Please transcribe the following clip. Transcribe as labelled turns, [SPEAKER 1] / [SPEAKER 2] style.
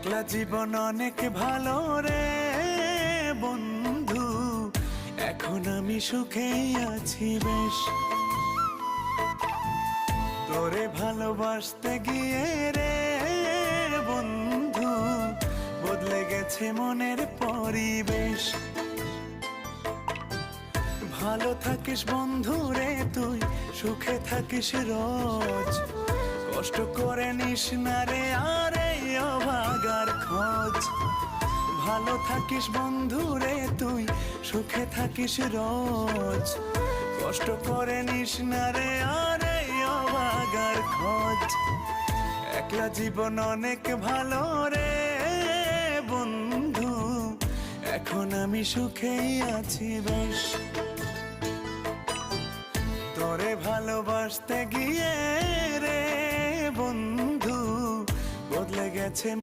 [SPEAKER 1] একলা জীবন অনেক ভালো রে বন্ধু, এখন আমি সুখেই আছি বেশ। তোরে ভালোবাসতে গিয়ে রে বন্ধু, বদলে গেছে মনের পরিবেশ। ভালো থাকিস বন্ধু রে তুই, সুখে থাকিস রোজ, কষ্ট করে নিস না রে আর এই অভাগার খোঁজ। ভালো থাকিস বন্ধু রে তুই, সুখে থাকিস রোজ, কষ্ট করে নিস না রে আর এই অভাগার খোঁজ। একলা জীবন অনেক ভালো রে বন্ধু, এখন আমি সুখেই আছি বেশ। তোরে ভালোবাসতে গিয়ে রে বন্ধু, বদলে গেছে